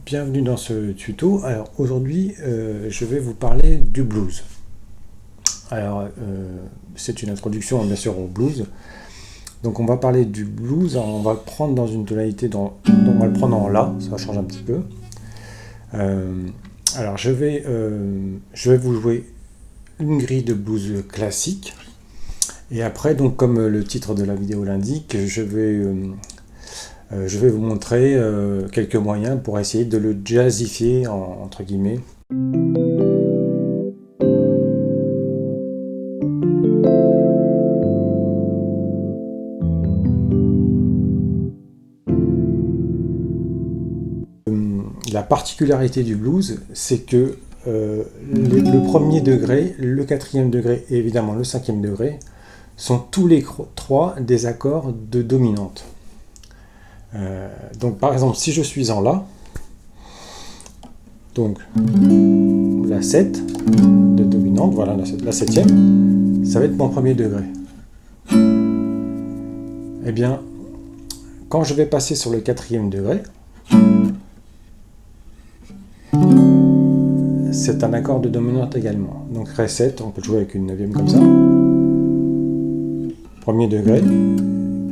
Bienvenue dans ce tuto. Alors aujourd'hui, je vais vous parler du blues. Alors, c'est une introduction bien sûr au blues. Donc on va parler du blues, alors, on va le prendre dans une tonalité, donc on va le prendre en La, ça va changer un petit peu. Alors je vais vous jouer une grille de blues classique. Et après, donc comme le titre de la vidéo l'indique, je vais vous montrer quelques moyens pour essayer de le jazzifier, entre guillemets. La particularité du blues, c'est que le premier degré, le quatrième degré et évidemment le cinquième degré sont tous les trois des accords de dominante. Donc par exemple, si je suis en La, donc la 7 de dominante, voilà la septième, ça va être mon premier degré. Eh bien, quand je vais passer sur le quatrième degré, c'est un accord de dominante également. Donc Ré 7, on peut jouer avec une neuvième comme ça. Premier degré,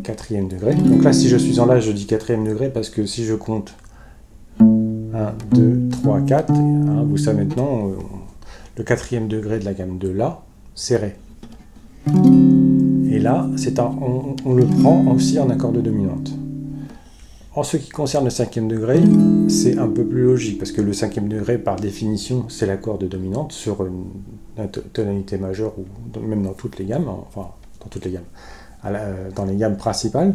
quatrième degré. Donc là, si je suis en La, je dis quatrième degré parce que si je compte 1, 2, 3, 4, vous savez maintenant, le quatrième degré de la gamme de La, c'est Ré. Et là, on le prend aussi en accord de dominante. En ce qui concerne le cinquième degré, c'est un peu plus logique, parce que le cinquième degré, par définition, c'est l'accord de dominante sur une tonalité majeure, ou même dans toutes les gammes, enfin, dans toutes les gammes, dans les gammes principales.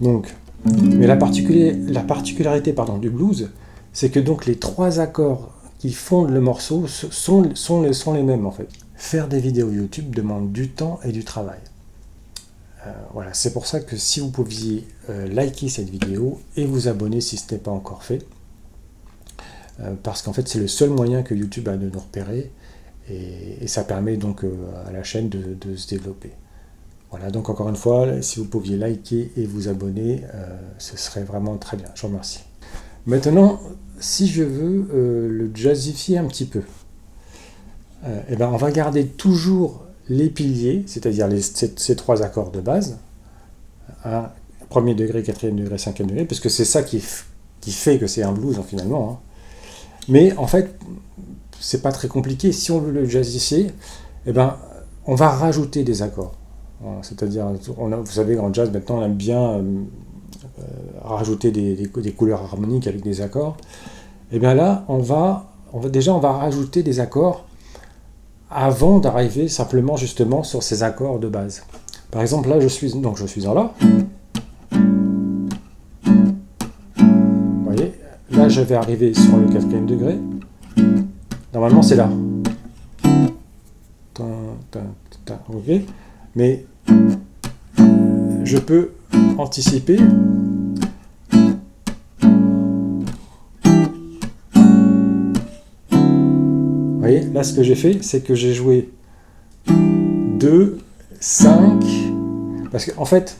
Donc, mais la particularité du blues, c'est que donc les trois accords qui fondent le morceau sont les mêmes, en fait. Faire des vidéos YouTube demande du temps et du travail. Voilà, c'est pour ça que si vous pouviez liker cette vidéo et vous abonner si ce n'est pas encore fait, parce qu'en fait c'est le seul moyen que YouTube a de nous repérer et ça permet donc à la chaîne de se développer. Voilà, donc encore une fois, si vous pouviez liker et vous abonner, ce serait vraiment très bien, je vous remercie. Maintenant, si je veux le jazzifier un petit peu, eh ben, on va garder toujours les piliers, c'est-à-dire ces trois accords de base, premier degré, quatrième degré, cinquième degré, parce que c'est ça qui fait que c'est un blues finalement. Mais en fait, c'est pas très compliqué. Si on veut le jazzifier, eh ben, on va rajouter des accords. C'est-à-dire, vous savez, en jazz maintenant, on aime bien rajouter des couleurs harmoniques avec des accords. Et bien là, on va rajouter des accords avant d'arriver simplement justement sur ces accords de base. Par exemple, là, je suis en La. Vous voyez, là, je vais arriver sur le quatrième degré. Normalement, c'est là. Ok. Mais je peux anticiper. Vous voyez, là, ce que j'ai fait, c'est que j'ai joué 2, 5, parce qu'en fait,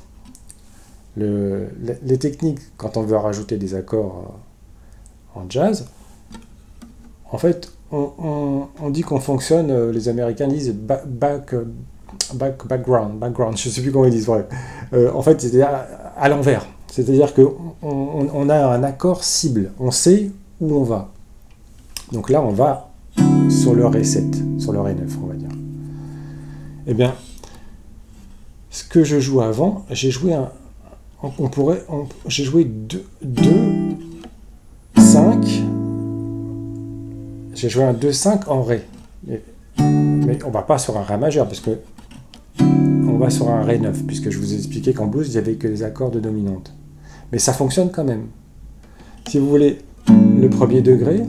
les techniques, quand on veut rajouter des accords en jazz, en fait, on dit qu'on fonctionne, les Américains disent background, je ne sais plus comment ils disent, bref. En fait, c'est-à-dire à l'envers. C'est-à-dire qu'on a un accord cible, on sait où on va. Donc là, on va sur le Ré 7, sur le Ré 9, on va dire. Eh bien, ce que je joue avant, j'ai joué j'ai joué 2, 5, j'ai joué un 2, 5 en Ré. Mais on va pas sur un Ré majeur, parce que on va sur un Ré 9, puisque je vous ai expliqué qu'en blues, il n'y avait que les accords de dominante. Mais ça fonctionne quand même. Si vous voulez, le premier degré,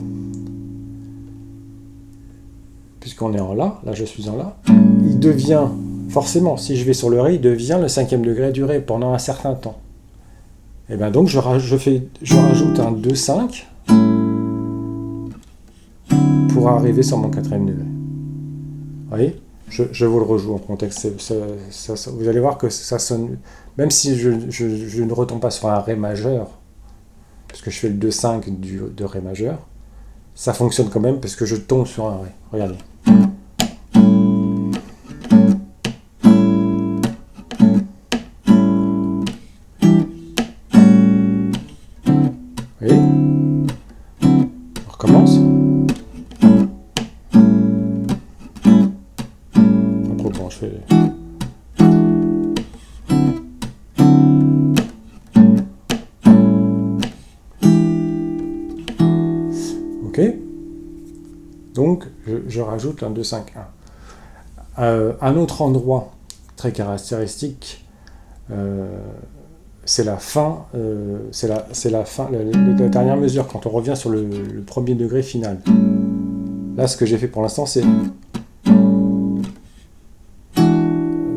puisqu'on est en La, là je suis en La, il devient, forcément, si je vais sur le Ré, il devient le cinquième degré du Ré pendant un certain temps. Et bien donc je rajoute un 2, 5 pour arriver sur mon quatrième degré. Vous voyez, je vous le rejoue en contexte. Vous allez voir que ça sonne, même si je ne retombe pas sur un Ré majeur, parce que je fais le 2-5 de Ré majeur, ça fonctionne quand même parce que je tombe sur un Ré. Regardez. Vous voyez? On recommence. Après, bon, je fais... Ok. Donc, je rajoute un 2, 5, 1. Un autre endroit très caractéristique, c'est la fin, la dernière mesure, quand on revient sur le premier degré final. Là, ce que j'ai fait pour l'instant, c'est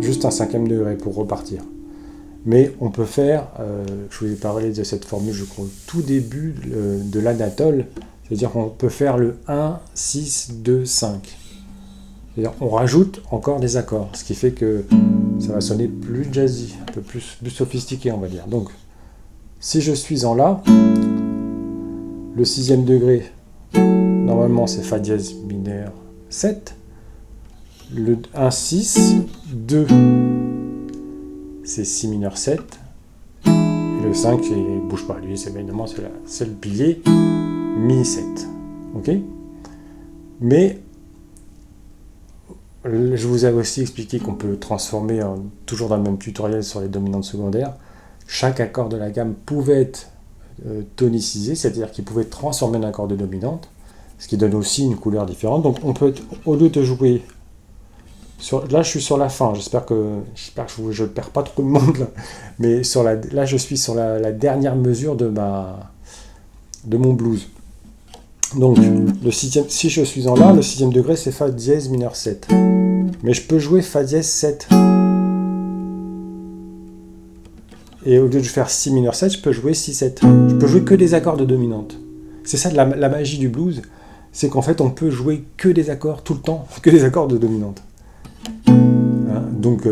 juste un 5e degré pour repartir. Mais on peut faire, je vous ai parlé de cette formule, je crois, au tout début de l'anatole, c'est-à-dire qu'on peut faire le 1, 6, 2, 5. C'est-à-dire on rajoute encore des accords, ce qui fait que ça va sonner plus jazzy, un peu plus sophistiqué, on va dire. Donc, si je suis en La, le 6e degré, normalement c'est Fa dièse mineur 7, le 1, 6, 2, c'est Si mineur 7, et le 5, il ne bouge pas, lui, c'est évidemment c'est le pilier Mi 7. Ok? Mais je vous avais aussi expliqué qu'on peut transformer, toujours dans le même tutoriel sur les dominantes secondaires, chaque accord de la gamme pouvait être tonicisé, c'est-à-dire qu'il pouvait être transformé en accord de dominante, ce qui donne aussi une couleur différente. Donc on peut, au lieu de jouer... là je suis sur la fin, j'espère que je ne perds pas trop de monde, là, mais là je suis sur la dernière mesure de mon blues. Donc, si je suis en La, le 6e degré, c'est Fa dièse mineur 7. Mais je peux jouer Fa dièse 7. Et au lieu de faire Si mineur 7, je peux jouer Si 7. Je peux jouer que des accords de dominante. C'est ça la magie du blues, c'est qu'en fait, on peut jouer que des accords tout le temps, que des accords de dominante. Donc,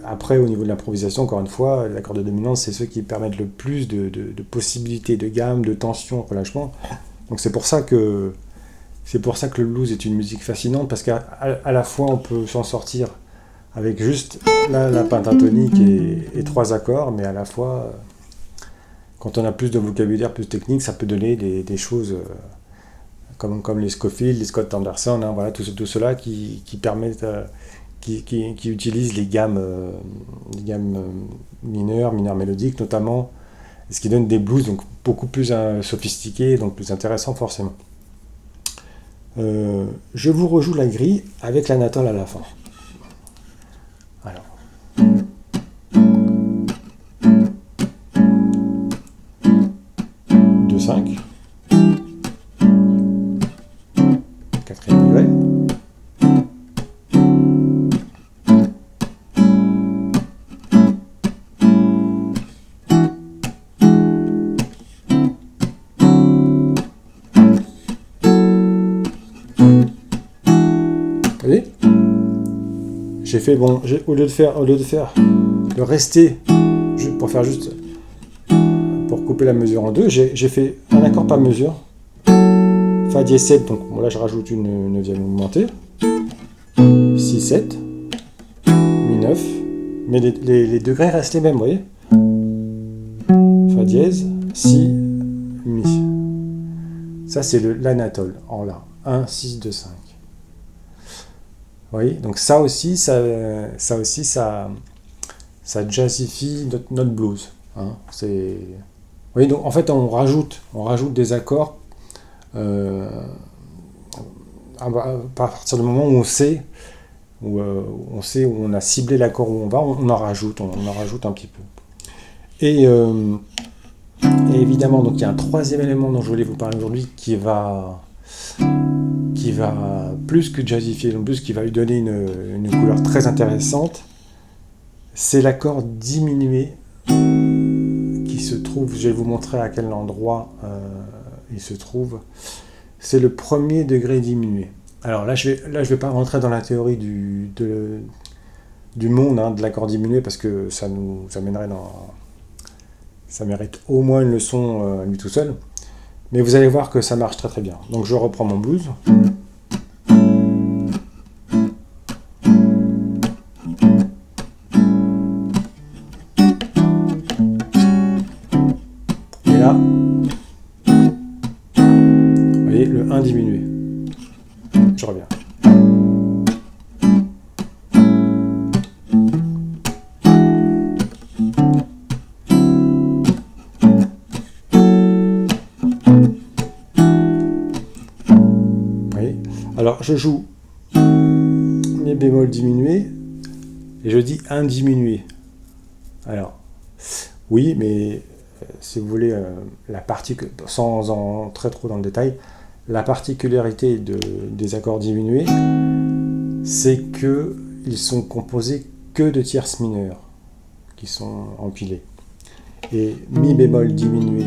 après, au niveau de l'improvisation, encore une fois, l'accord de dominante, c'est ceux qui permettent le plus de possibilités de gamme, de tension, relâchement. Donc c'est pour ça que le blues est une musique fascinante, parce qu'à la fois on peut s'en sortir avec juste la pentatonique et 3 accords, mais à la fois, quand on a plus de vocabulaire, plus technique, ça peut donner des choses comme les Scofield, les Scott Anderson, voilà, tout cela qui permettent, qui utilisent les gammes mineures mélodiques notamment, ce qui donne des blues donc beaucoup plus sophistiqués, donc plus intéressants forcément. Je vous rejoue la grille avec l'anatole à la fin. Alors. 2-5. 4e degré. J'ai fait, bon, au lieu de faire le rester, pour faire juste, pour couper la mesure en deux, j'ai fait un accord par mesure, Fa dièse 7, donc bon, là je rajoute une 9e augmentée, Si 7, Mi 9, mais les degrés restent les mêmes, vous voyez, Fa dièse, Si, Mi. Ça c'est l'anatole en La, 1, 6, 2, 5. Vous voyez, donc ça aussi, ça jazzifie notre blues. Vous voyez, donc en fait, on rajoute des accords à partir du moment où on sait où on a ciblé l'accord où on va, on en rajoute un petit peu. Et évidemment, donc il y a un 3e élément dont je voulais vous parler aujourd'hui qui va plus que jazzifier le blues, qui va lui donner une couleur très intéressante, c'est l'accord diminué qui se trouve, je vais vous montrer à quel endroit il se trouve, c'est le 1er degré diminué. Alors là je vais pas rentrer dans la théorie du monde de l'accord diminué, parce que ça nous amènerait Ça mérite au moins une leçon à lui tout seul. Mais vous allez voir que ça marche très très bien. Donc je reprends mon blues. Et là, vous voyez, le 1 diminué. Je reviens. Alors, je joue mi bémol diminué et je dis 1 diminué. Alors, oui, mais si vous voulez, sans entrer trop dans le détail, la particularité des accords diminués, c'est qu'ils sont composés que de tierces mineures qui sont empilées. Et mi bémol diminué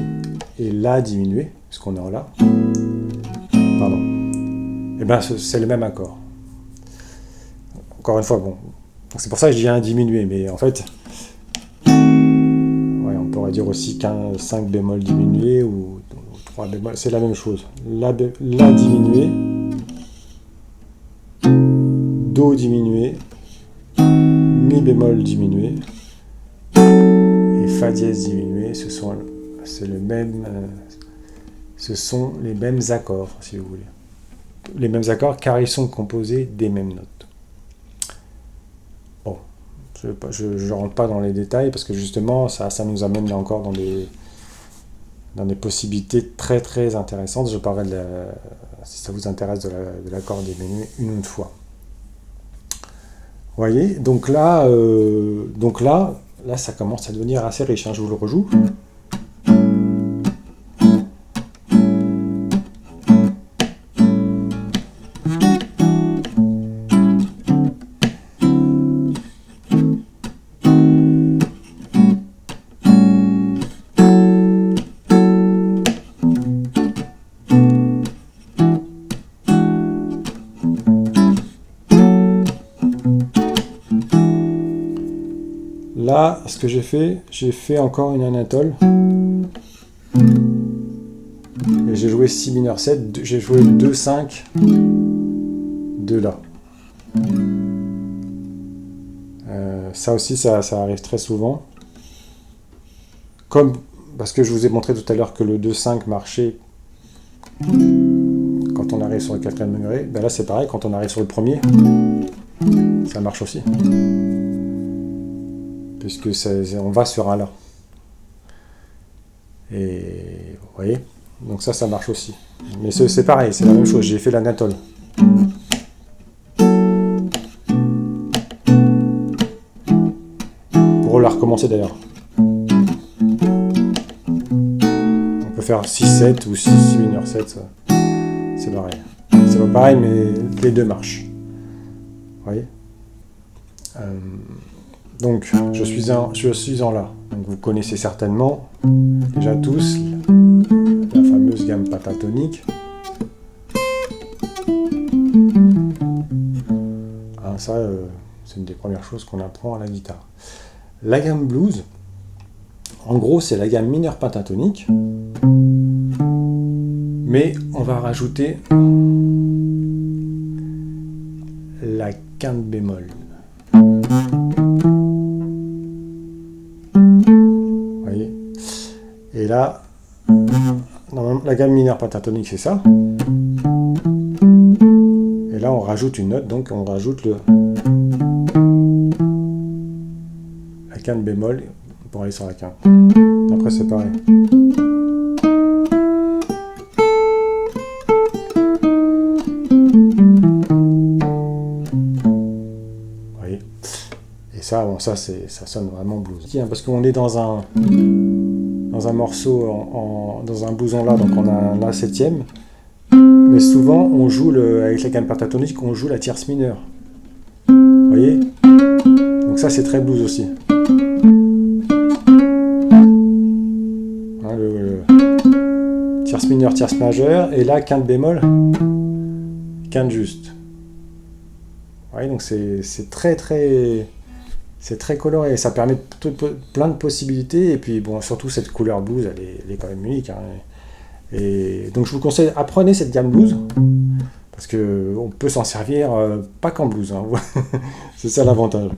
et la diminué, puisqu'on est en la, pardon. Et bien c'est le même accord. Encore une fois, bon, c'est pour ça que je dis un diminué, mais en fait, ouais, on pourrait dire aussi qu'un 5 bémol diminué ou 3 bémol, c'est la même chose. La diminué, do diminué, mi bémol diminué et fa dièse diminué, ce sont les mêmes accords, si vous voulez. Les mêmes accords car ils sont composés des mêmes notes. Bon, je ne rentre pas dans les détails parce que justement ça nous amène là encore dans des possibilités très très intéressantes. Je parlerai si ça vous intéresse de l'accord diminué une autre fois. Vous voyez, donc là ça commence à devenir assez riche, hein, je vous le rejoue. Là, ce que j'ai fait encore une Anatole. Et j'ai joué si mineur 7, j'ai joué 2, 5, 2 là. Ça aussi, ça arrive très souvent. Parce que je vous ai montré tout à l'heure que le 2-5 marchait quand on arrive sur le 4e degré. Ben là, c'est pareil, quand on arrive sur le premier, ça marche aussi. Puisque on va sur un La. Et vous voyez, donc ça marche aussi. Mais c'est pareil, c'est la même chose, j'ai fait l'Anatole. Pour la recommencer d'ailleurs. On peut faire 6-7 ou 6 mineur 7, c'est pareil. C'est pas pareil, mais les deux marchent. Vous voyez, donc, je suis en La. Donc, vous connaissez certainement, déjà tous, la fameuse gamme pentatonique. Ah, ça, c'est une des premières choses qu'on apprend à la guitare. La gamme blues, en gros, c'est la gamme mineure pentatonique, mais on va rajouter la quinte bémol. Et là, normalement, la gamme mineure pentatonique, c'est ça. Et là, on rajoute une note, donc on rajoute la quinte bémol pour aller sur la quinte. Après, c'est pareil. Vous voyez. Et ça, bon, ça sonne vraiment blues. Tiens, parce qu'on est dans un morceau, dans un blues en La, donc on a un La septième, mais souvent on joue avec la gamme pentatonique, on joue la tierce mineure. Vous voyez, donc ça c'est très blues aussi. Hein, tierce mineure, tierce majeure, et là quinte bémol, quinte juste. Vous voyez, donc c'est très très C'est très coloré, ça permet plein de possibilités, et puis bon, surtout cette couleur blues, elle est quand même unique, hein. Et donc je vous conseille, apprenez cette gamme blues, parce que on peut s'en servir pas qu'en blues, hein. C'est ça l'avantage.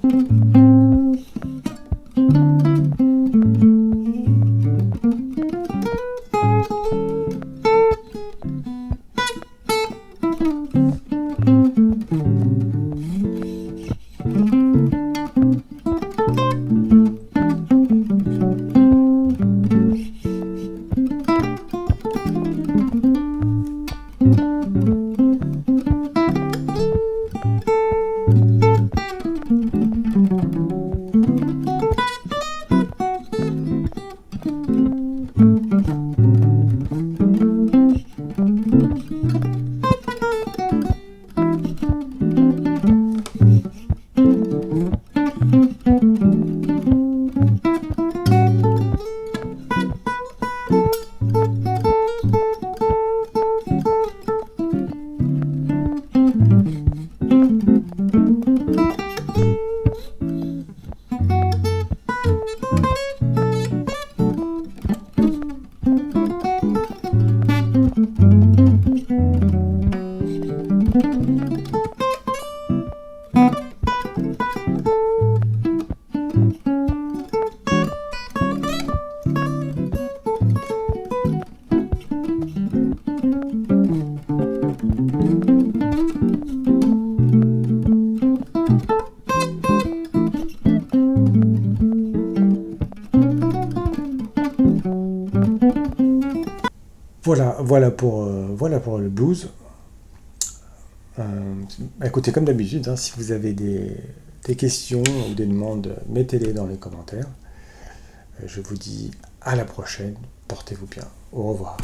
Voilà pour le blues. Écoutez, comme d'habitude, hein, si vous avez des questions ou des demandes, mettez-les dans les commentaires. Je vous dis à la prochaine. Portez-vous bien. Au revoir.